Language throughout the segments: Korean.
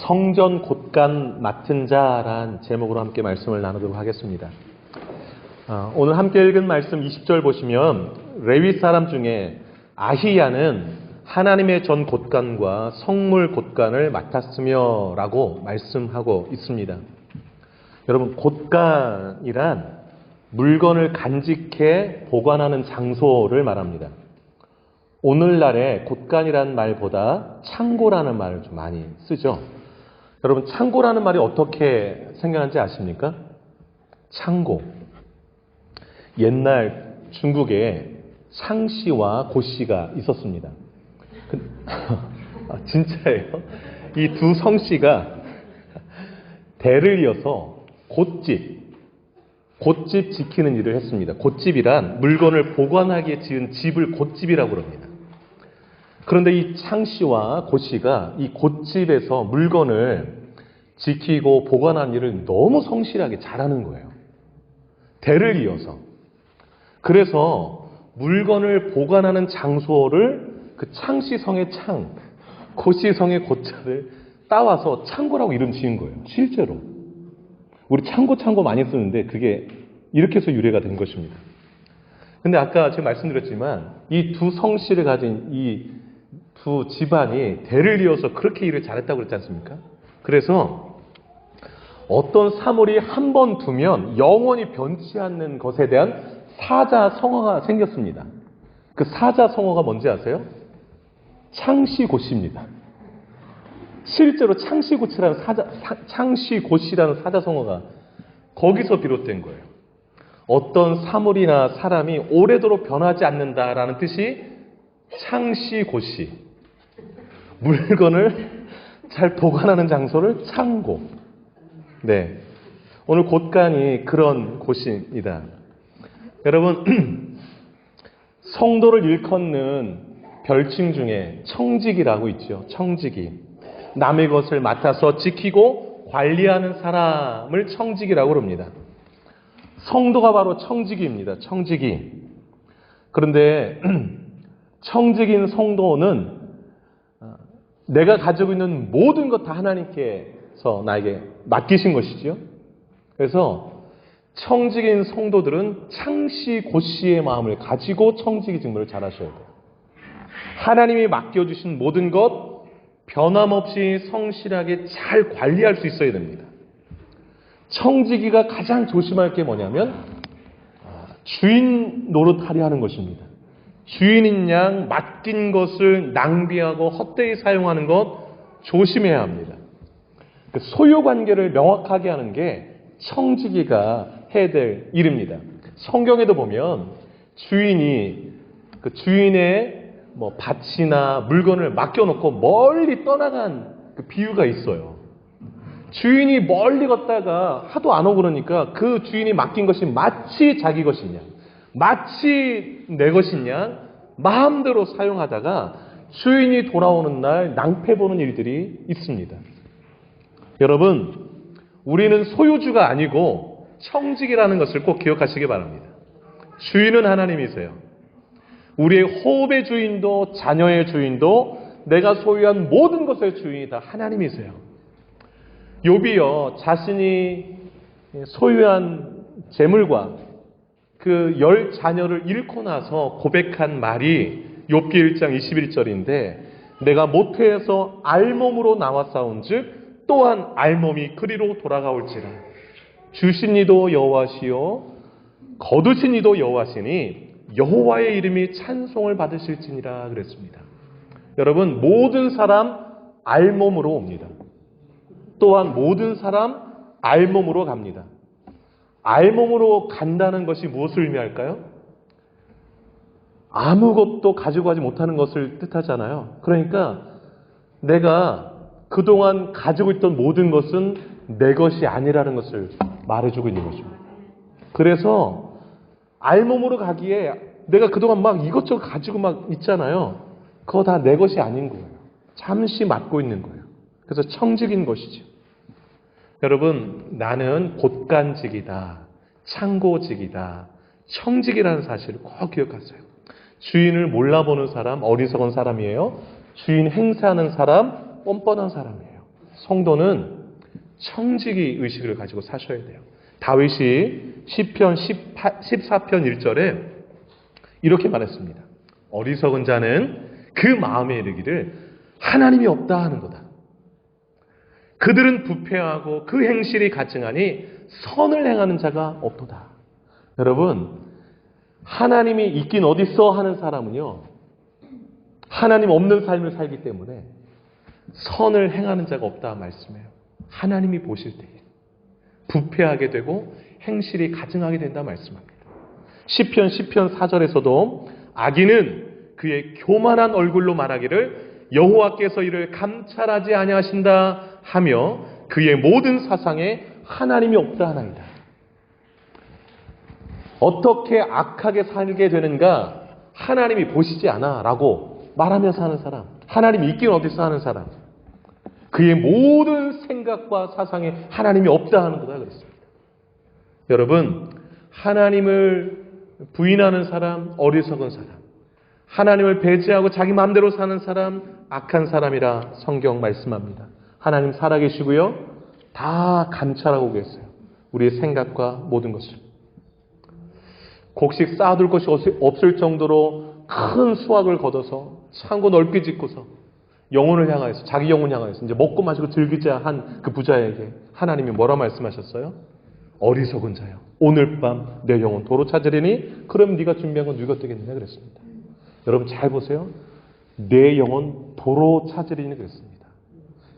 성전 곳간 맡은 자란 제목으로 함께 말씀을 나누도록 하겠습니다. 오늘 함께 읽은 말씀 20절 보시면 레위 사람 중에 아히야는 하나님의 전 곳간과 성물 곳간을 맡았으며 라고 말씀하고 있습니다. 여러분, 곳간이란 물건을 간직해 보관하는 장소를 말합니다. 오늘날에 곳간이라는 말보다 창고라는 말을 좀 많이 쓰죠. 여러분, 창고라는 말이 어떻게 생겨난지 아십니까? 창고. 옛날 중국에 창씨와 고씨가 있었습니다. 진짜예요? 이 두 성씨가 대를 이어서 곳집 지키는 일을 했습니다. 곳집이란 물건을 보관하기에 지은 집을 곳집이라고 합니다. 그런데 이 창씨와 고씨가 이 곳집에서 물건을 지키고 보관하는 일을 너무 성실하게 잘하는 거예요. 대를 이어서. 그래서 물건을 보관하는 장소를 그 창씨성의 창, 고씨성의 고자를 따와서 창고라고 이름 지은 거예요. 실제로. 우리 창고 많이 쓰는데 그게 이렇게 해서 유래가 된 것입니다. 근데 아까 제가 말씀드렸지만 이 두 성씨를 가진 이 두 집안이 대를 이어서 그렇게 일을 잘했다고 그랬지 않습니까? 그래서 어떤 사물이 한 번 두면 영원히 변치 않는 것에 대한 사자성어가 생겼습니다. 그 사자성어가 뭔지 아세요? 창씨고씨입니다. 실제로 창씨고씨라는 사자성어가 거기서 비롯된 거예요. 어떤 사물이나 사람이 오래도록 변하지 않는다라는 뜻이 창씨고씨. 물건을 잘 보관하는 장소를 창고. 네. 오늘 곳간이 그런 곳입니다. 여러분, 성도를 일컫는 별칭 중에 청지기라고 있죠. 청지기. 남의 것을 맡아서 지키고 관리하는 사람을 청지기라고 합니다. 성도가 바로 청지기입니다. 청지기. 그런데 청지기인 성도는 내가 가지고 있는 모든 것 다 하나님께서 나에게 맡기신 것이지요. 그래서 청지기인 성도들은 창씨 고씨의 마음을 가지고 청지기 직무를 잘 하셔야 돼요. 하나님이 맡겨주신 모든 것 변함없이 성실하게 잘 관리할 수 있어야 됩니다. 청지기가 가장 조심할 게 뭐냐면 주인 노릇하려 하는 것입니다. 주인인 양 맡긴 것을 낭비하고 헛되이 사용하는 것 조심해야 합니다. 소유 관계를 명확하게 하는 게 청지기가 해야 될 일입니다. 성경에도 보면 주인이 그 주인의 밭이나 물건을 맡겨놓고 멀리 떠나간 그 비유가 있어요. 주인이 멀리 걷다가 하도 안 오고 그러니까 그 주인이 맡긴 것이 마치 자기 것이냐, 마치 내 것이냐 마음대로 사용하다가 주인이 돌아오는 날 낭패 보는 일들이 있습니다. 여러분, 우리는 소유주가 아니고 청지기라는 것을 꼭 기억하시기 바랍니다. 주인은 하나님이세요. 우리의 호흡의 주인도 자녀의 주인도 내가 소유한 모든 것의 주인이 다 하나님이세요. 욥이요, 자신이 소유한 재물과 그 10자녀를 잃고 나서 고백한 말이 욥기 1장 21절인데 내가 모태에서 알몸으로 나와 싸운즉 또한 알몸이 그리로 돌아가올지라. 주신 이도 여호와시요 거두신 이도 여호와시니 여호와의 이름이 찬송을 받으실지니라 그랬습니다. 여러분, 모든 사람 알몸으로 옵니다. 또한 모든 사람 알몸으로 갑니다. 알몸으로 간다는 것이 무엇을 의미할까요? 아무것도 가지고 가지 못하는 것을 뜻하잖아요. 그러니까 내가 그동안 가지고 있던 모든 것은 내 것이 아니라는 것을 말해주고 있는 것입니다. 그래서 알몸으로 가기에 내가 그동안 막 이것저것 가지고 막 있잖아요. 그거 다 내 것이 아닌 거예요. 잠시 맡고 있는 거예요. 그래서 청직인 것이죠. 여러분, 나는 곳간직이다, 창고직이다, 청직이라는 사실을 꼭 기억하세요. 주인을 몰라보는 사람 어리석은 사람이에요. 주인 행세하는 사람 뻔뻔한 사람이에요. 성도는 청지기 의식을 가지고 사셔야 돼요. 다윗이 시편 14편 1절에 이렇게 말했습니다. 어리석은 자는 그 마음에 이르기를 하나님이 없다 하는 거다. 그들은 부패하고 그 행실이 가증하니 선을 행하는 자가 없도다. 여러분, 하나님이 있긴 어딨어 하는 사람은요, 하나님 없는 삶을 살기 때문에 선을 행하는 자가 없다 말씀해요. 하나님이 보실 때에 부패하게 되고 행실이 가증하게 된다 말씀합니다. 시편 4절에서도 악인은 그의 교만한 얼굴로 말하기를 여호와께서 이를 감찰하지 아니하신다 하며 그의 모든 사상에 하나님이 없다 하나이다. 어떻게 악하게 살게 되는가 하나님이 보시지 않아 라고 말하면서 하는 사람, 하나님이 있긴 어디서 하는 사람, 그의 모든 생각과 사상에 하나님이 없다 하는 거다 그랬습니다. 여러분, 하나님을 부인하는 사람, 어리석은 사람, 하나님을 배제하고 자기 마음대로 사는 사람, 악한 사람이라 성경 말씀합니다. 하나님 살아계시고요, 다 감찰하고 계세요. 우리의 생각과 모든 것을. 곡식 쌓아둘 것이 없을 정도로 큰 수확을 거둬서 창고 넓게 짓고서 영혼을 향하여서, 자기 영혼을 향하여서 이제 먹고 마시고 즐기자 한 그 부자에게 하나님이 뭐라 말씀하셨어요? 어리석은 자여, 오늘 밤 내 영혼 도로 찾으리니 그럼 네가 준비한 건 누가 되겠느냐 그랬습니다. 여러분 잘 보세요. 내 영혼 도로 찾으리니 그랬습니다.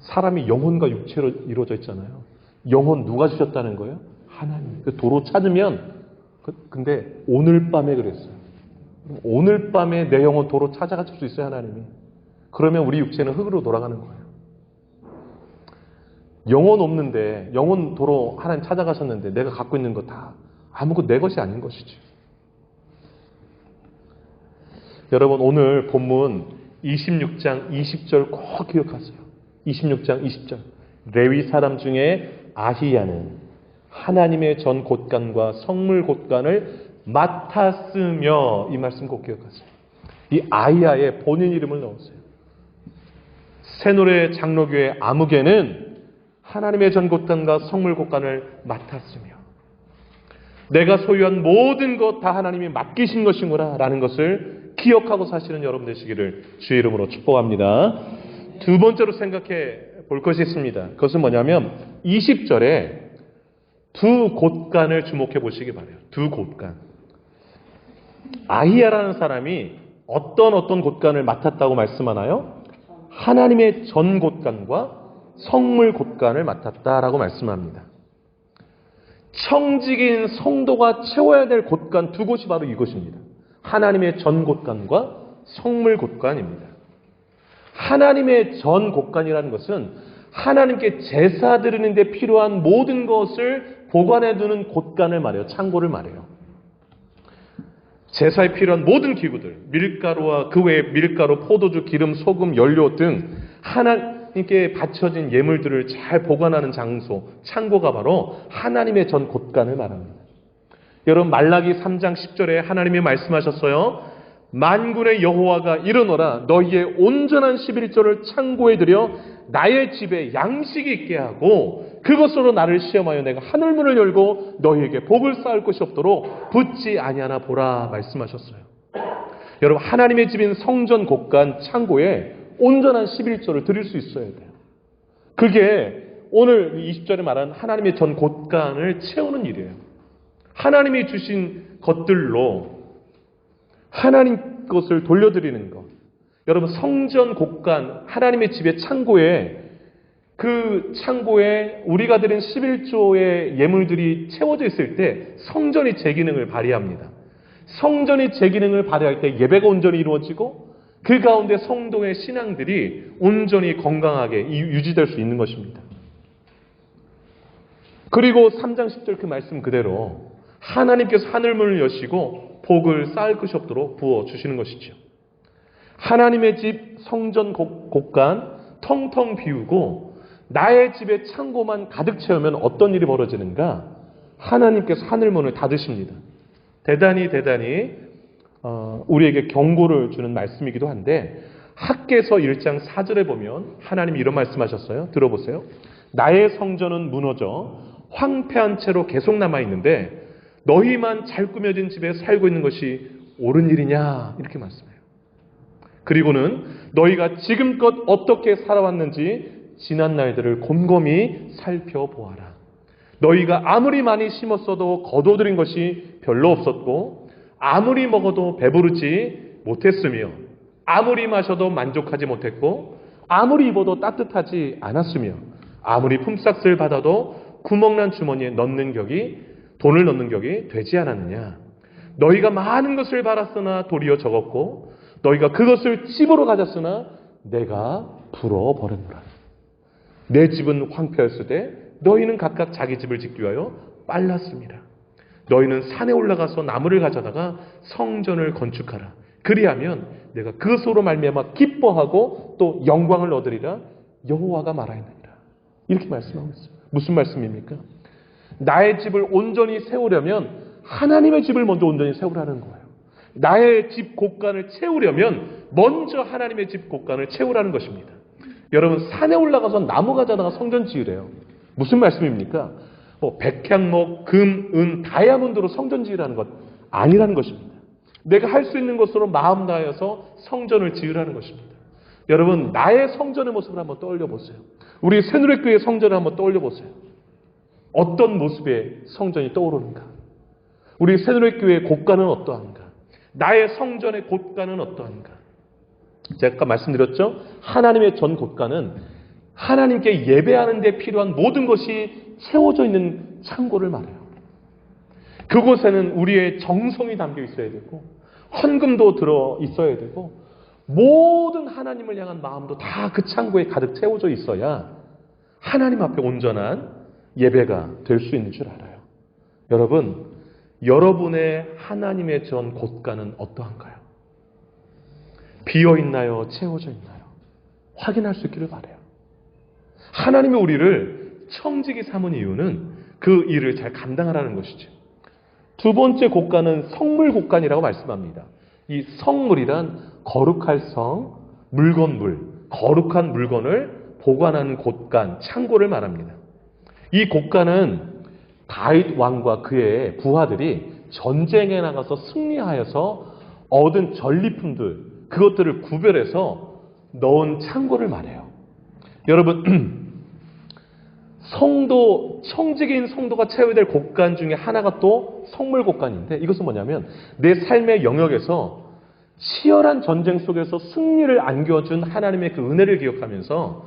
사람이 영혼과 육체로 이루어져 있잖아요. 영혼 누가 주셨다는 거예요? 하나님. 그 도로 찾으면, 근데 오늘 밤에 그랬어요. 오늘 밤에 내 영혼 도로 찾아가실 수 있어요, 하나님이. 그러면 우리 육체는 흙으로 돌아가는 거예요. 영혼 없는데, 영혼 도로 하나님 찾아가셨는데 내가 갖고 있는 거 다 아무것도 내 것이 아닌 것이죠. 여러분, 오늘 본문 26장 20절 꼭 기억하세요. 26장 20절. 레위 사람 중에 아히야는 하나님의 전 곳간과 성물 곳간을 맡았으며, 이 말씀 꼭 기억하세요. 이 아히야의 본인 이름을 넣었어요. 새노래 장로교회 아무개는 하나님의 전 곳간과 성물 곳간을 맡았으며 내가 소유한 모든 것 다 하나님이 맡기신 것이구나 라는 것을 기억하고 사시는 여러분 되시기를 주의 이름으로 축복합니다. 두 번째로 생각해 볼 것이 있습니다. 그것은 뭐냐면 20절에 두 곳간을 주목해 보시기 바라요. 두 곳간. 아히야라는 사람이 어떤 곳간을 맡았다고 말씀하나요? 하나님의 전 곳간과 성물 곳간을 맡았다라고 말씀합니다. 청지기인 성도가 채워야 될 곳간 두 곳이 바로 이것입니다. 하나님의 전 곳간과 성물 곳간입니다. 하나님의 전 곳간이라는 것은 하나님께 제사 드리는 데 필요한 모든 것을 보관해 두는 곳간을 말해요. 창고를 말해요. 제사에 필요한 모든 기구들, 밀가루와 그 외에 밀가루, 포도주, 기름, 소금, 연료 등 하나님께 바쳐진 예물들을 잘 보관하는 장소, 창고가 바로 하나님의 전 곳간을 말합니다. 여러분, 말라기 3장 10절에 하나님이 말씀하셨어요. 만군의 여호와가 이르노라, 너희의 온전한 11조를 창고에 들여 나의 집에 양식이 있게 하고 그것으로 나를 시험하여 내가 하늘문을 열고 너희에게 복을 쌓을 것이 없도록 붙지 아니하나 보라 말씀하셨어요. 여러분, 하나님의 집인 성전 곳간 창고에 온전한 11조를 드릴 수 있어야 돼요. 그게 오늘 20절에 말한 하나님의 전 곳간을 채우는 일이에요. 하나님이 주신 것들로 하나님 것을 돌려드리는 것. 여러분, 성전 곳간, 하나님의 집의 창고에, 그 창고에 우리가 드린 11조의 예물들이 채워져 있을 때 성전이 제 기능을 발휘합니다. 성전이 제 기능을 발휘할 때 예배가 온전히 이루어지고 그 가운데 성도의 신앙들이 온전히 건강하게 유지될 수 있는 것입니다. 그리고 3장 10절 그 말씀 그대로 하나님께서 하늘문을 여시고 복을 쌓을 것이 없도록 부어주시는 것이죠. 하나님의 집 성전 곳간 텅텅 비우고 나의 집의 창고만 가득 채우면 어떤 일이 벌어지는가? 하나님께서 하늘문을 닫으십니다. 대단히 우리에게 경고를 주는 말씀이기도 한데, 학개서 1장 4절에 보면 하나님이 이런 말씀하셨어요. 들어보세요. 나의 성전은 무너져 황폐한 채로 계속 남아있는데 너희만 잘 꾸며진 집에 살고 있는 것이 옳은 일이냐? 이렇게 말씀해요. 그리고는 너희가 지금껏 어떻게 살아왔는지 지난 날들을 곰곰이 살펴보아라. 너희가 아무리 많이 심었어도 거둬들인 것이 별로 없었고 아무리 먹어도 배부르지 못했으며 아무리 마셔도 만족하지 못했고 아무리 입어도 따뜻하지 않았으며 아무리 품삯을 받아도 구멍난 주머니에 돈을 넣는 격이 되지 않았느냐. 너희가 많은 것을 바랐으나 도리어 적었고 너희가 그것을 집으로 가졌으나 내가 불어버렸노라. 내 집은 황폐했을 때 너희는 각각 자기 집을 짓기 위하여 빨랐습니다. 너희는 산에 올라가서 나무를 가져다가 성전을 건축하라. 그리하면 내가 그것으로 말미암아 기뻐하고 또 영광을 얻으리라. 여호와가 말하였느니라. 이렇게 말씀하고 있어요. 무슨 말씀입니까? 나의 집을 온전히 세우려면 하나님의 집을 먼저 온전히 세우라는 거예요. 나의 집 곳간을 채우려면 먼저 하나님의 집 곳간을 채우라는 것입니다. 여러분, 산에 올라가서 나무 가져다가 성전 지으래요. 무슨 말씀입니까? 백향목, 금, 은, 다이아몬드로 성전 지으라는 것 아니라는 것입니다. 내가 할 수 있는 것으로 마음 다하여서 성전을 지으라는 것입니다. 여러분, 나의 성전의 모습을 한번 떠올려 보세요. 우리 새누리교회 성전을 한번 떠올려 보세요. 어떤 모습의 성전이 떠오르는가? 우리 새누리교회의 곳간은 어떠한가? 나의 성전의 곳간은 어떠한가? 제가 아까 말씀드렸죠? 하나님의 전 곳간은 하나님께 예배하는 데 필요한 모든 것이 채워져 있는 창고를 말해요. 그곳에는 우리의 정성이 담겨 있어야 되고 헌금도 들어 있어야 되고 모든 하나님을 향한 마음도 다 그 창고에 가득 채워져 있어야 하나님 앞에 온전한 예배가 될 수 있는 줄 알아요. 여러분, 여러분의 하나님의 전 곳간은 어떠한가요? 비어있나요? 채워져 있나요? 확인할 수 있기를 바라요. 하나님이 우리를 청지기 삼은 이유는 그 일을 잘 감당하라는 것이죠. 두 번째 곳간은 성물 곳간이라고 말씀합니다. 이 성물이란 거룩할 성, 물건물, 거룩한 물건을 보관하는 곳간, 창고를 말합니다. 이 곳간은 다윗 왕과 그의 부하들이 전쟁에 나가서 승리하여서 얻은 전리품들, 그것들을 구별해서 넣은 창고를 말해요. 여러분, 청지기인 성도가 채워야 될 곳간 중에 하나가 또 성물 곳간인데, 이것은 뭐냐면 내 삶의 영역에서 치열한 전쟁 속에서 승리를 안겨준 하나님의 그 은혜를 기억하면서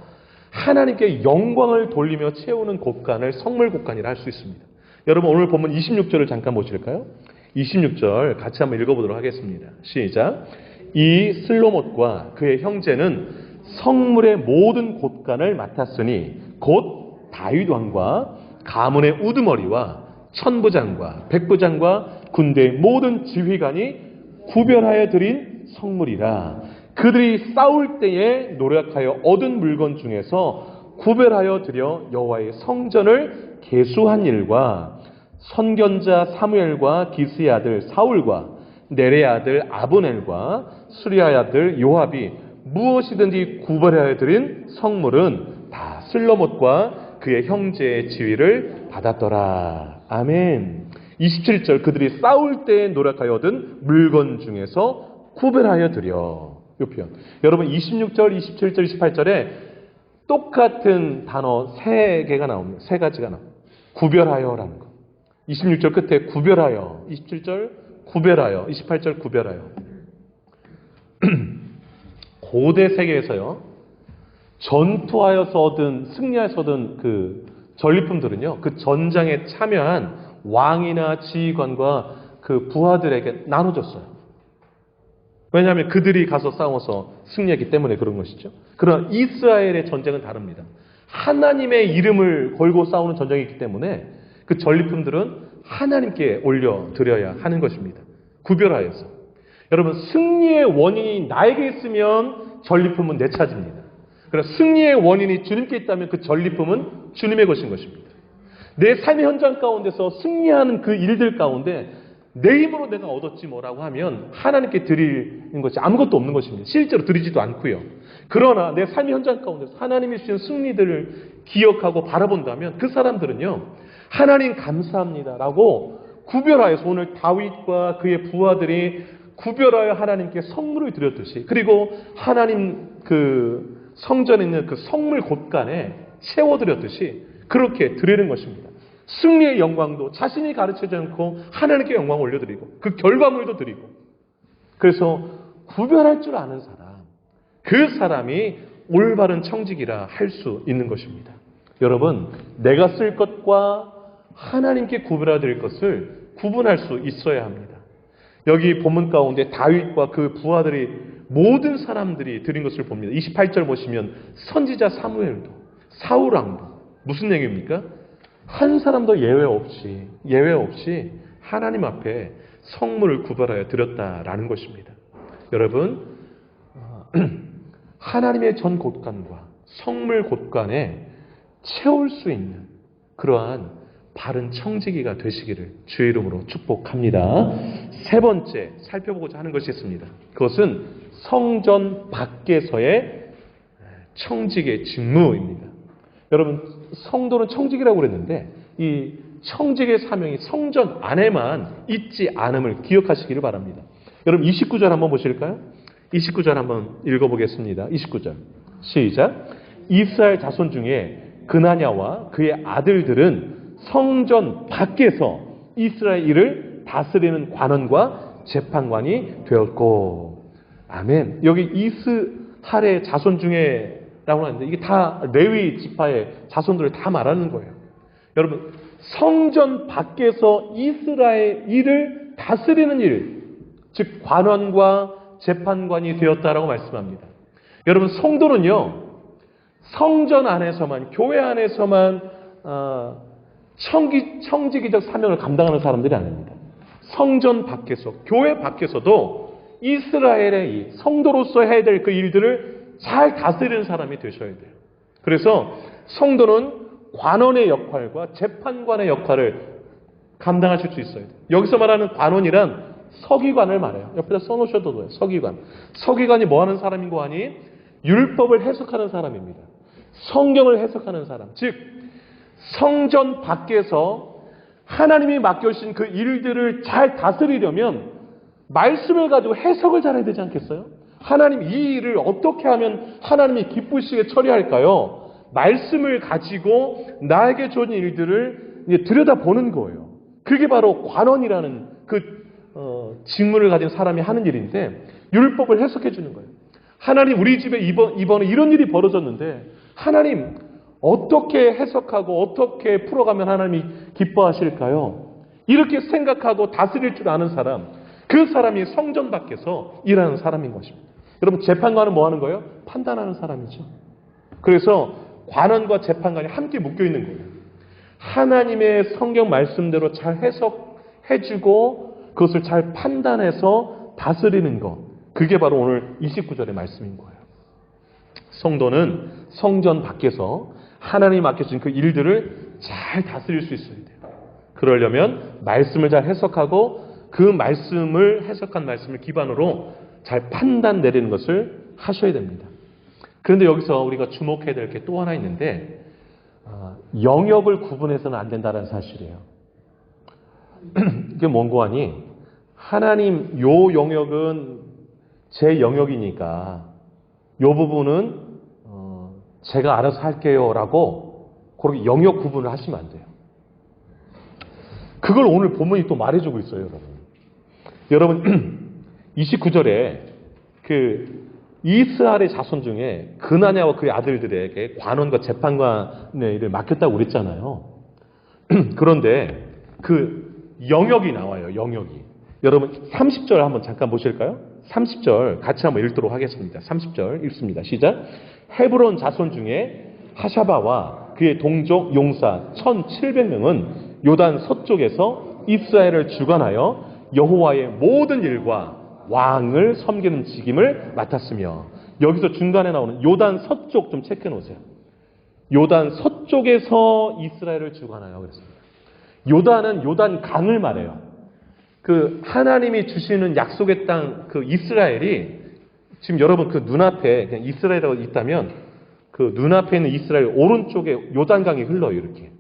하나님께 영광을 돌리며 채우는 곳간을 성물 곳간이라 할 수 있습니다. 여러분, 오늘 본문 26절을 잠깐 보실까요? 26절 같이 한번 읽어보도록 하겠습니다. 시작. 이 슬로못과 그의 형제는 성물의 모든 곳간을 맡았으니 곧 다윗 왕과 가문의 우두머리와 천부장과 백부장과 군대의 모든 지휘관이 구별하여 드린 성물이라. 그들이 싸울 때에 노력하여 얻은 물건 중에서 구별하여 드려 여호와의 성전을 계수한 일과 선견자 사무엘과 기스의 아들 사울과 네레의 아들 아브넬과 수리아의 아들 요압이 무엇이든지 구별하여 드린 성물은 다 슬로못과 그의 형제의 지위를 받았더라. 아멘. 27절, 그들이 싸울 때에 노력하여 얻은 물건 중에서 구별하여 드려. 이 표현. 여러분, 26절, 27절, 28절에 똑같은 단어 3개가 나옵니다. 3가지가 나옵니다. 구별하여라는 거. 26절 끝에 구별하여, 27절 구별하여, 28절 구별하여. 고대 세계에서요, 전투하여서 얻은, 승리하여서 얻은 그 전리품들은요, 그 전장에 참여한 왕이나 지휘관과 그 부하들에게 나눠졌어요. 왜냐하면 그들이 가서 싸워서 승리했기 때문에 그런 것이죠. 그러나 이스라엘의 전쟁은 다릅니다. 하나님의 이름을 걸고 싸우는 전쟁이기 때문에 그 전리품들은 하나님께 올려드려야 하는 것입니다. 구별하여서. 여러분, 승리의 원인이 나에게 있으면 전리품은 내 차지입니다. 그러나 승리의 원인이 주님께 있다면 그 전리품은 주님의 것인 것입니다. 내 삶의 현장 가운데서 승리하는 그 일들 가운데 내 힘으로 내가 얻었지 뭐라고 하면 하나님께 드리는 것이 아무것도 없는 것입니다. 실제로 드리지도 않고요. 그러나 내 삶의 현장 가운데서 하나님이 주신 승리들을 기억하고 바라본다면 그 사람들은요, 하나님 감사합니다라고 구별하여서 오늘 다윗과 그의 부하들이 구별하여 하나님께 선물을 드렸듯이, 그리고 하나님 그 성전에 있는 그 성물 곳간에 채워드렸듯이 그렇게 드리는 것입니다. 승리의 영광도 자신이 가르치지 않고 하나님께 영광을 올려드리고 그 결과물도 드리고, 그래서 구별할 줄 아는 사람, 그 사람이 올바른 청직이라 할 수 있는 것입니다. 여러분, 내가 쓸 것과 하나님께 구별해야 될 것을 구분할 수 있어야 합니다. 여기 본문 가운데 다윗과 그 부하들이 모든 사람들이 드린 것을 봅니다. 28절 보시면 선지자 사무엘도 사울왕도 무슨 얘기입니까? 한 사람도 예외 없이 하나님 앞에 성물을 구별하여 드렸다라는 것입니다. 여러분, 하나님의 전 곳간과 성물 곳간에 채울 수 있는 그러한 바른 청지기가 되시기를 주의 이름으로 축복합니다. 세 번째 살펴보고자 하는 것이 있습니다. 그것은 성전 밖에서의 청지기의 직무입니다. 여러분, 성도는 청지기라고 그랬는데 이 청지기의 사명이 성전 안에만 있지 않음을 기억하시기를 바랍니다. 여러분, 29절 한번 보실까요? 29절 한번 읽어보겠습니다. 29절 시작. 이스라엘 자손 중에 그나냐와 그의 아들들은 성전 밖에서 이스라엘 일을 다스리는 관원과 재판관이 되었고. 아멘. 여기 이스라엘의 자손 중에 라고 하는데 이게 다 레위 지파의 자손들을 다 말하는 거예요. 여러분, 성전 밖에서 이스라엘 일을 다스리는 일, 즉 관원과 재판관이 되었다라고 말씀합니다. 여러분, 성도는요, 성전 안에서만, 교회 안에서만 청지기적 사명을 감당하는 사람들이 아닙니다. 성전 밖에서, 교회 밖에서도 이스라엘의 이 성도로서 해야 될 그 일들을 잘 다스리는 사람이 되셔야 돼요. 그래서 성도는 관원의 역할과 재판관의 역할을 감당하실 수 있어야 돼요. 여기서 말하는 관원이란 서기관을 말해요. 옆에다 써놓으셔도 돼요. 서기관. 서기관이 뭐 하는 사람인고 하니? 율법을 해석하는 사람입니다. 성경을 해석하는 사람. 즉, 성전 밖에서 하나님이 맡겨주신 그 일들을 잘 다스리려면 말씀을 가지고 해석을 잘해야 되지 않겠어요? 하나님, 이 일을 어떻게 하면 하나님이 기쁘시게 처리할까요? 말씀을 가지고 나에게 좋은 일들을 들여다보는 거예요. 그게 바로 관원이라는 그 직무를 가진 사람이 하는 일인데, 율법을 해석해 주는 거예요. 하나님, 우리 집에 이번에 이런 일이 벌어졌는데 하나님 어떻게 해석하고 어떻게 풀어가면 하나님이 기뻐하실까요? 이렇게 생각하고 다스릴 줄 아는 사람, 그 사람이 성전 밖에서 일하는 사람인 것입니다. 여러분, 재판관은 뭐 하는 거예요? 판단하는 사람이죠. 그래서 관원과 재판관이 함께 묶여 있는 거예요. 하나님의 성경 말씀대로 잘 해석해주고 그것을 잘 판단해서 다스리는 것, 그게 바로 오늘 29절의 말씀인 거예요. 성도는 성전 밖에서 하나님이 맡겨진 그 일들을 잘 다스릴 수 있어야 돼요. 그러려면 말씀을 잘 해석하고 그 말씀을 해석한 말씀을 기반으로 잘 판단 내리는 것을 하셔야 됩니다. 그런데 여기서 우리가 주목해야 될 게 또 하나 있는데, 영역을 구분해서는 안 된다는 사실이에요. 이게 뭔고 하니, 하나님 요 영역은 제 영역이니까 요 부분은 제가 알아서 할게요 라고 그렇게 영역 구분을 하시면 안 돼요. 그걸 오늘 본문이 또 말해주고 있어요. 여러분 29절에 그 이스라엘의 자손 중에 그나냐와 그의 아들들에게 관원과 재판관의 일을 맡겼다고 그랬잖아요. 그런데 그 영역이 나와요. 영역이. 여러분 30절 한번 잠깐 보실까요? 30절 같이 한번 읽도록 하겠습니다. 30절 읽습니다. 시작. 헤브론 자손 중에 하샤바와 그의 동족 용사 1,700명은 요단 서쪽에서 이스라엘을 주관하여 여호와의 모든 일과 왕을 섬기는 직임을 맡았으며, 여기서 중간에 나오는 요단 서쪽 좀 체크해 놓으세요. 요단 서쪽에서 이스라엘을 주관하여 그랬습니다. 요단은 요단 강을 말해요. 그 하나님이 주시는 약속의 땅 그 이스라엘이 지금 여러분 그 눈앞에 그냥 이스라엘이라고 있다면 그 눈앞에 있는 이스라엘 오른쪽에 요단강이 흘러요. 이렇게.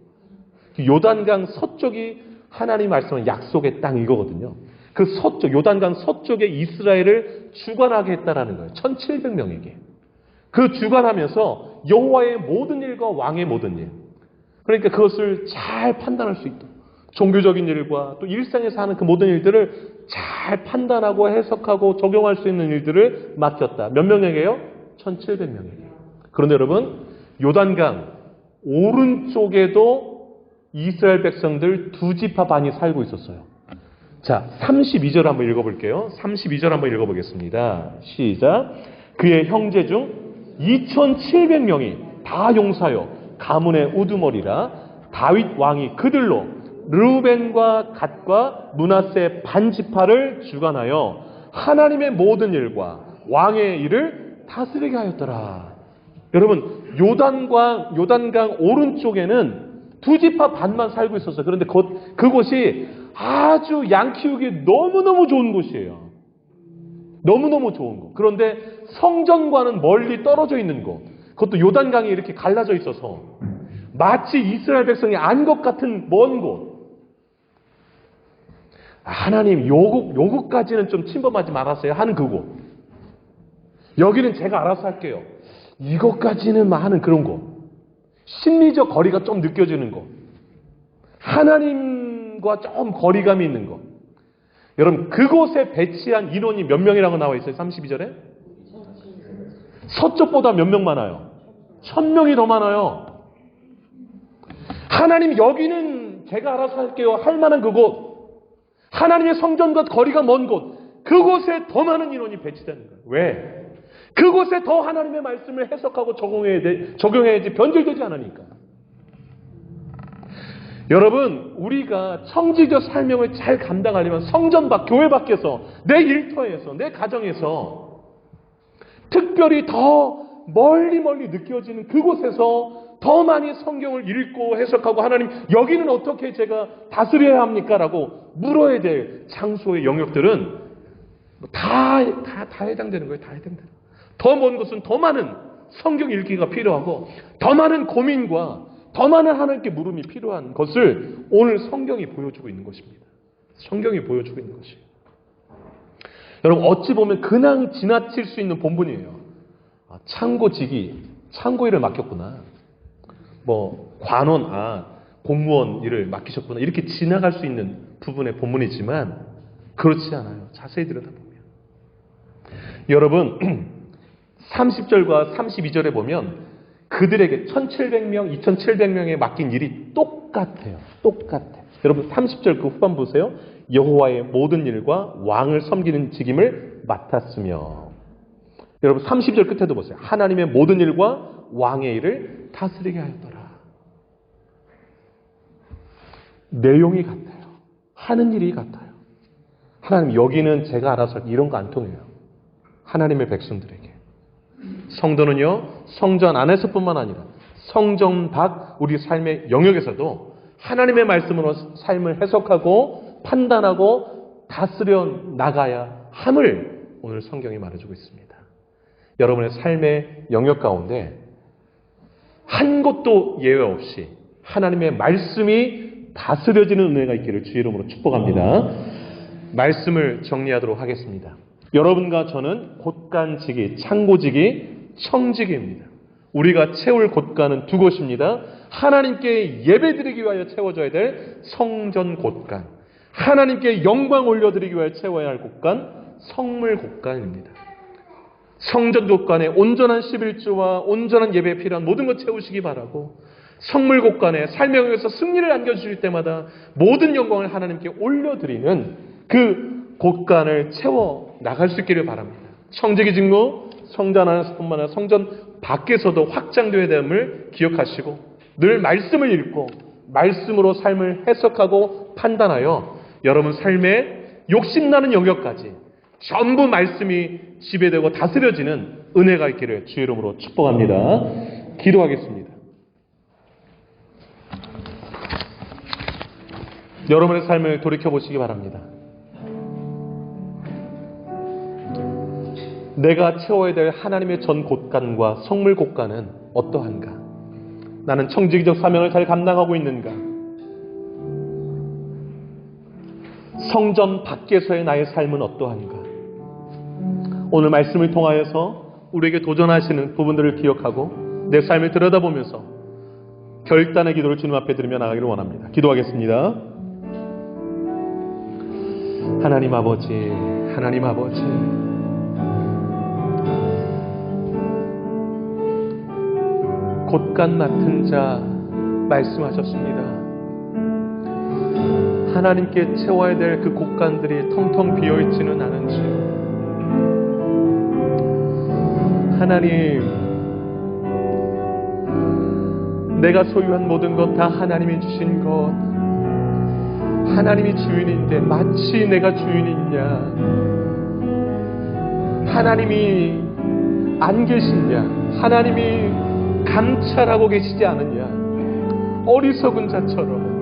요단강 서쪽이 하나님 말씀한 약속의 땅 이거거든요. 그 서쪽 요단강 서쪽에 이스라엘을 주관하게 했다라는 거예요. 1700명에게. 그 주관하면서 여호와의 모든 일과 왕의 모든 일. 그러니까 그것을 잘 판단할 수 있도록 종교적인 일과 또 일상에서 하는 그 모든 일들을 잘 판단하고 해석하고 적용할 수 있는 일들을 맡겼다. 몇 명에게요? 1700명에게. 그런데 여러분 요단강 오른쪽에도 이스라엘 백성들 두 지파 반이 살고 있었어요. 자, 32절 한번 읽어볼게요. 32절 한번 읽어보겠습니다. 시작. 그의 형제 중 2700명이 다 용사요 가문의 우두머리라 다윗 왕이 그들로 르우벤과 갓과 므낫세 반지파를 주관하여 하나님의 모든 일과 왕의 일을 다스리게 하였더라. 여러분 요단강 오른쪽에는 두 지파 반만 살고 있었어요. 그런데 그곳이 아주 양 키우기 너무너무 좋은 곳이에요. 너무너무 좋은 곳. 그런데 성전과는 멀리 떨어져 있는 곳. 그것도 요단강이 이렇게 갈라져 있어서 마치 이스라엘 백성이 안 것 같은 먼 곳. 하나님 요것까지는 좀 침범하지 말았어요 하는 그곳. 여기는 제가 알아서 할게요. 이것까지는 하는 그런 곳. 심리적 거리가 좀 느껴지는 곳. 하나님과 좀 거리감이 있는 곳. 여러분 그곳에 배치한 인원이 몇 명이라고 나와 있어요? 32절에? 서쪽보다 몇 명 많아요? 1000명이 더 많아요. 하나님 여기는 제가 알아서 할게요 할 만한 그곳. 하나님의 성전과 거리가 먼 곳. 그곳에 더 많은 인원이 배치되는 거예요. 왜? 그곳에 더 하나님의 말씀을 해석하고 적용해야지 변질되지 않으니까. 여러분 우리가 청지적 사명을 잘 감당하려면 성전 밖, 교회 밖에서 내 일터에서 내 가정에서 특별히 더 멀리 느껴지는 그곳에서 더 많이 성경을 읽고 해석하고 하나님 여기는 어떻게 제가 다스려야 합니까? 라고 물어야 될 장소의 영역들은 다 해당되는 거예요. 다 해당되는 거예요. 더 먼 곳은 더 많은 성경 읽기가 필요하고 더 많은 고민과 더 많은 하나님께 물음이 필요한 것을 오늘 성경이 보여주고 있는 것입니다. 성경이 보여주고 있는 것이에요. 여러분 어찌 보면 그냥 지나칠 수 있는 본문이에요. 창고 일을 맡겼구나. 관원, 공무원 일을 맡기셨구나. 이렇게 지나갈 수 있는 부분의 본문이지만 그렇지 않아요. 자세히 들여다보면. 여러분 30절과 32절에 보면 그들에게 1700명, 2700명에 맡긴 일이 똑같아요. 여러분 30절 그 후반 보세요. 여호와의 모든 일과 왕을 섬기는 직임을 맡았으며. 여러분 30절 끝에도 보세요. 하나님의 모든 일과 왕의 일을 다스리게 하였더라. 내용이 같아요. 하는 일이 같아요. 하나님 여기는 제가 알아서 이런 거 안 통해요. 하나님의 백성들에게. 성도는요, 성전 안에서뿐만 아니라 성전 밖 우리 삶의 영역에서도 하나님의 말씀으로 삶을 해석하고 판단하고 다스려 나가야 함을 오늘 성경이 말해주고 있습니다. 여러분의 삶의 영역 가운데 한 곳도 예외 없이 하나님의 말씀이 다스려지는 은혜가 있기를 주의 이름으로 축복합니다. 말씀을 정리하도록 하겠습니다. 여러분과 저는 곳간지기, 창고지기, 청지기입니다. 우리가 채울 곳간은 두 곳입니다. 하나님께 예배드리기 위하여 채워져야 될 성전 곳간, 하나님께 영광 올려드리기 위하여 채워야 할 곳간, 성물 곳간입니다. 성전 곳간에 온전한 11조와 온전한 예배에 필요한 모든 것 채우시기 바라고, 성물 곳간에 삶의 영역에서 승리를 안겨주실 때마다 모든 영광을 하나님께 올려드리는 그 곳간을 채워 나갈 수 있기를 바랍니다. 청지기 직무, 성전 안에서뿐만 아니라 성전 밖에서도 확장되어야 됨을 기억하시고 늘 말씀을 읽고 말씀으로 삶을 해석하고 판단하여 여러분 삶의 욕심나는 영역까지 전부 말씀이 지배되고 다스려지는 은혜가 있기를 주의 이름으로 축복합니다. 기도하겠습니다. 여러분의 삶을 돌이켜보시기 바랍니다. 내가 채워야 될 하나님의 전 곳간과 성물 곳간은 어떠한가? 나는 청지기적 사명을 잘 감당하고 있는가? 성전 밖에서의 나의 삶은 어떠한가? 오늘 말씀을 통하여서 우리에게 도전하시는 부분들을 기억하고 내 삶을 들여다보면서 결단의 기도를 주님 앞에 드리며 나가기를 원합니다. 기도하겠습니다. 하나님 아버지, 하나님 아버지, 곳간 맡은 자 말씀하셨습니다. 하나님께 채워야 될 그 곳간들이 텅텅 비어있지는 않은지, 하나님, 내가 소유한 모든 것 다 하나님이 주신 것, 하나님이 주인인데 마치 내가 주인이냐, 하나님이 안 계시냐, 하나님이 감찰하고 계시지 않느냐, 어리석은 자처럼,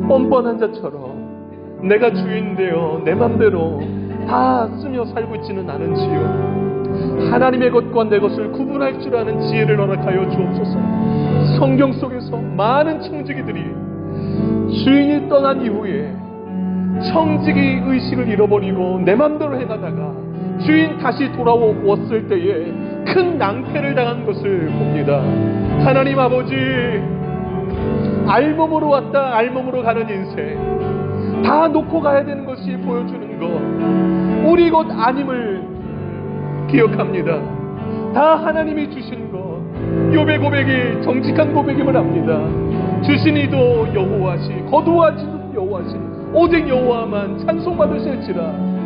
뻔뻔한 자처럼 내가 주인되어 내 맘대로 다 쓰며 살고 있지는 않은지요. 하나님의 것과 내 것을 구분할 줄 아는 지혜를 허락하여 주옵소서. 성경 속에서 많은 청지기들이 주인이 떠난 이후에 청지기 의식을 잃어버리고 내 맘대로 해가다가 주인 다시 돌아왔을 때에 큰 낭패를 당한 것을 봅니다. 하나님 아버지, 알몸으로 왔다 알몸으로 가는 인생, 다 놓고 가야 되는 것이 보여주는 것, 우리 것 아님을 기억합니다. 다 하나님이 주신 것, 욥의 고백이 정직한 고백임을 압니다. 주신 이도 여호와시, 거두어지도 여호와시, 오직 여호와만 찬송받으실지라.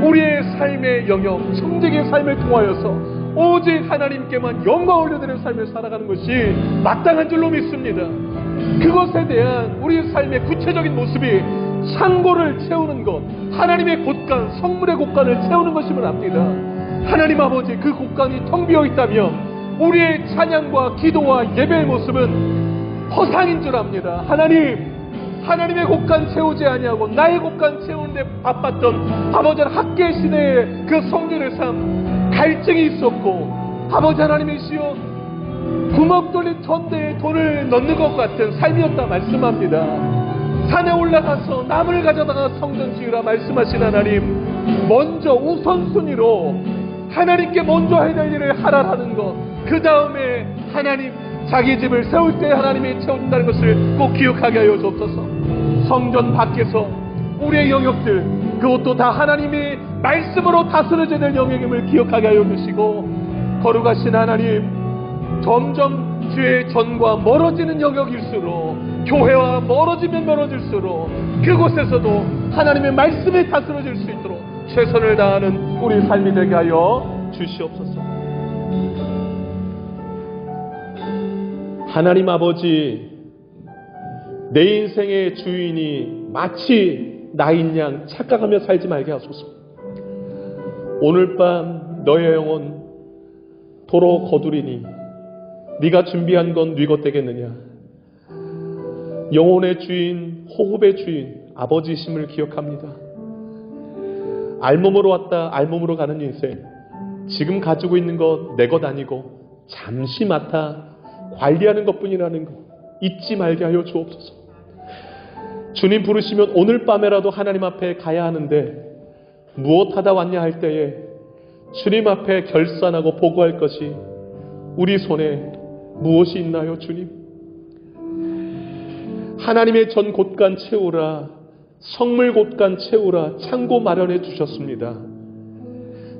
우리의 삶의 영역, 청지기의 삶을 통하여서 오직 하나님께만 영광 올려드리는 삶을 살아가는 것이 마땅한 줄로 믿습니다. 그것에 대한 우리 삶의 구체적인 모습이 창고를 채우는 것, 하나님의 곳간, 성물의 곳간을 채우는 것임을 압니다. 하나님 아버지, 그 곳간이 텅 비어 있다면 우리의 찬양과 기도와 예배의 모습은 허상인 줄 압니다. 하나님의 곳간 채우지 아니하고 나의 곳간 채우는데 바빴던 아버지 학계 시대의 그 성전의 삶, 갈증이 있었고, 아버지 하나님이시여 구멍 뚫린 전대에 돈을 넣는 것 같은 삶이었다 말씀합니다. 산에 올라가서 나무를 가져다가 성전 지으라 말씀하신 하나님, 먼저 우선순위로 하나님께 먼저 해야 될 일을 하라라는 것, 그 다음에 하나님 자기 집을 세울 때 하나님이 채운다는 것을 꼭 기억하게 하여 주옵소서. 성전 밖에서 우리의 영역들, 그것도 다 하나님이 말씀으로 다스려져야 될 영역임을 기억하게 하여 주시고, 거룩하신 하나님, 점점 주의 전과 멀어지는 영역일수록, 교회와 멀어지면 멀어질수록 그곳에서도 하나님의 말씀이 다스려질 수 있도록 최선을 다하는 우리 삶이 되게 하여 주시옵소서. 하나님 아버지, 내 인생의 주인이 마치 나인 양 착각하며 살지 말게 하소서. 오늘 밤 너의 영혼 도로 거두리니 네가 준비한 건 네 것 되겠느냐. 영혼의 주인, 호흡의 주인 아버지심을 기억합니다. 알몸으로 왔다 알몸으로 가는 인생, 지금 가지고 있는 것 내 것 아니고 잠시 맡아 관리하는 것뿐이라는 것 잊지 말게 하여 주옵소서. 주님 부르시면 오늘 밤에라도 하나님 앞에 가야 하는데 무엇하다 왔냐 할 때에 주님 앞에 결산하고 보고할 것이 우리 손에 무엇이 있나요? 주님, 하나님의 전 곳간 채우라, 성물 곳간 채우라 창고 마련해 주셨습니다.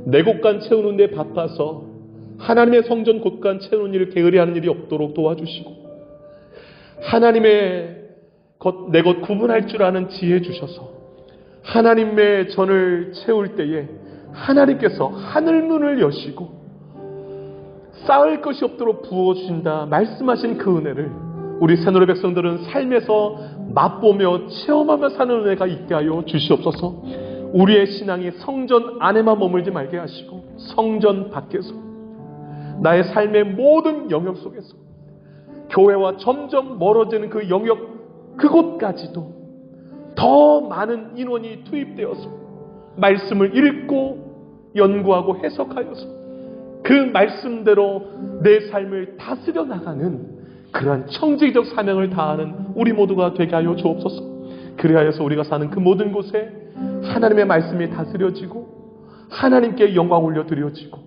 내 곳간 채우는 데 바빠서 하나님의 성전 곳간 채우는 일을 게으리하는 일이 없도록 도와주시고, 하나님의 것, 내 것 구분할 줄 아는 지혜 주셔서 하나님의 전을 채울 때에 하나님께서 하늘문을 여시고 쌓을 것이 없도록 부어주신다 말씀하신 그 은혜를 우리 새노래 백성들은 삶에서 맛보며 체험하며 사는 은혜가 있게 하여 주시옵소서. 우리의 신앙이 성전 안에만 머물지 말게 하시고 성전 밖에서 나의 삶의 모든 영역 속에서 교회와 점점 멀어지는 그 영역, 그곳까지도 더 많은 인원이 투입되어서 말씀을 읽고 연구하고 해석하여서 그 말씀대로 내 삶을 다스려 나가는 그러한 청지기적 사명을 다하는 우리 모두가 되게 하여 주옵소서. 그리하여서 우리가 사는 그 모든 곳에 하나님의 말씀이 다스려지고 하나님께 영광 올려드려지고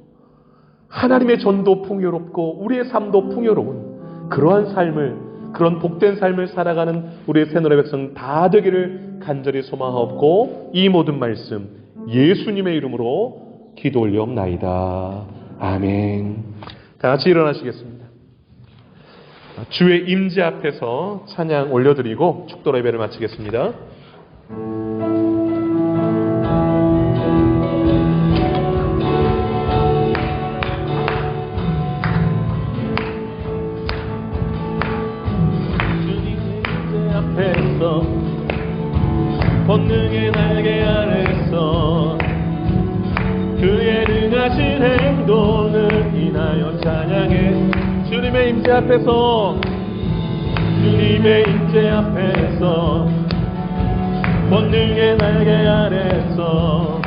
하나님의 전도 풍요롭고 우리의 삶도 풍요로운 그러한 삶을, 그런 복된 삶을 살아가는 우리의 새노래 백성 다 되기를 간절히 소망하옵고 이 모든 말씀 예수님의 이름으로 기도 올리옵나이다. 아멘. 다 같이 일어나시겠습니다. 주의 임재 앞에서 찬양 올려드리고 축도 예배를 마치겠습니다. 권능의 날개 아래서 그의 능하신 행동을 인하여 찬양해. 주님의 임재 앞에서, 주님의 임재 앞에서 권능의 날개 아래서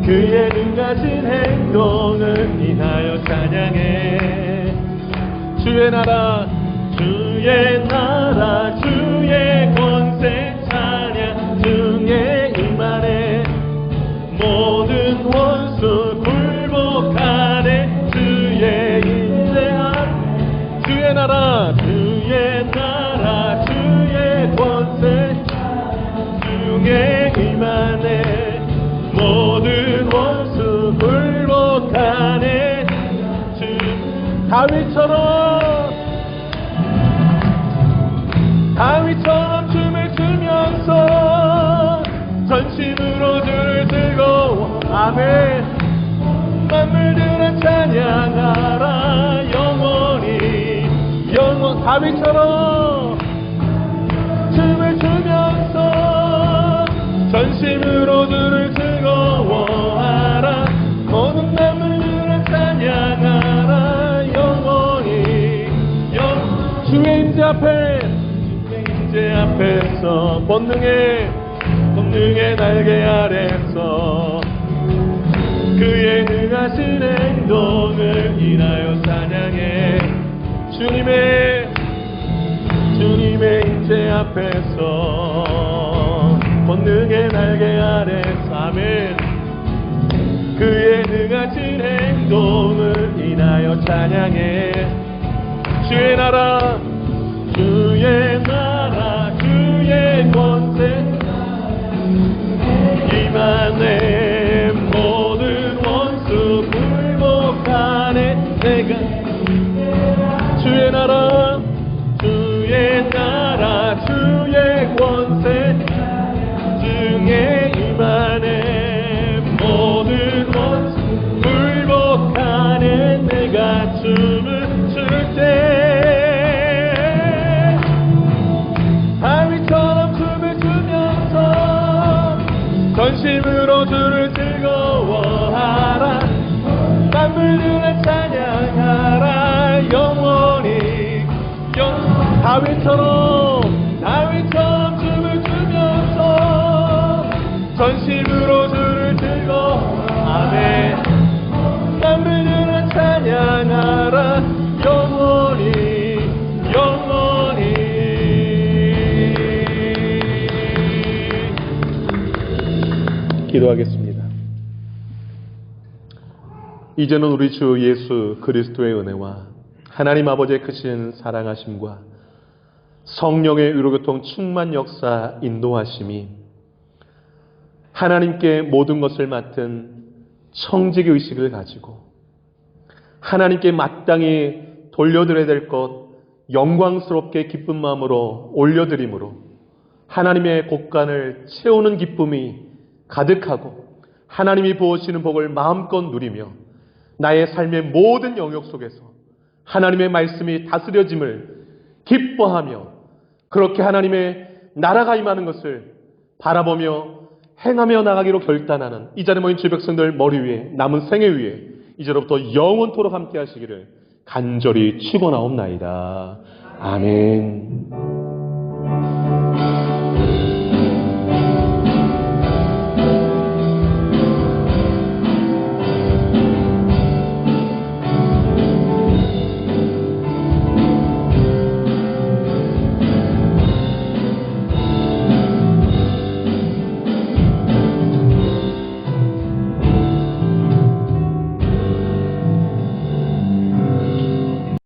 그의 능하신 행동을 인하여 찬양해. 주의 나라, 주의 나라, 주의 권세 찬양 중에 임하네. 모든 원수 굴복하네. 주의 임재한 주의 나라, 주의 나라, 주의 권세 중에 임하네. 모든 원수 굴복하네. 다윗처럼 춤을 추면서 전심으로 주를 즐거워. 아멘. 만물들아 찬양하라. 영원히 다윗처럼 춤을 추면서 전심으로 주를 즐거워하라. 모든 만물들아 찬양하라. 영원히 주의 임재 앞에서 권능의 날개 아래서 그의 능하신 행동을 인하여 찬양해. 주님의 임재 앞에서 권능의 날개 아래서 아멘. 그의 능하신 행동을 인하여 찬양해. 주의 나라, 주의 나라, 주의 권세 임하네. 모든 원수 굴복하네. 내가 주의 나라, 주의 나라, 주의 권세 중에 임하네. 모든 원수 굴복하네. 내가 춤을 출 때 전심으로 주를 즐거워하라. 만물들아 찬양하라. 영원히 다윗처럼 춤을 추면서 전심으로 주를 즐거워. 아멘. 만물들아 찬양하라. 영원히 기도하겠습니다. 이제는 우리 주 예수 그리스도의 은혜와 하나님 아버지의 크신 사랑하심과 성령의 의로교통 충만 역사 인도하심이 하나님께 모든 것을 맡은 청지기 의식을 가지고 하나님께 마땅히 돌려드려야 될 것 영광스럽게 기쁜 마음으로 올려드림으로 하나님의 곳간을 채우는 기쁨이 가득하고 하나님이 부어주시는 복을 마음껏 누리며 나의 삶의 모든 영역 속에서 하나님의 말씀이 다스려짐을 기뻐하며 그렇게 하나님의 나라가 임하는 것을 바라보며 행하며 나가기로 결단하는 이 자리에 모인 주 백성들 머리 위에 남은 생애 위에 이제로부터 영원토록 함께 하시기를 간절히 축원하옵나이다. 아멘.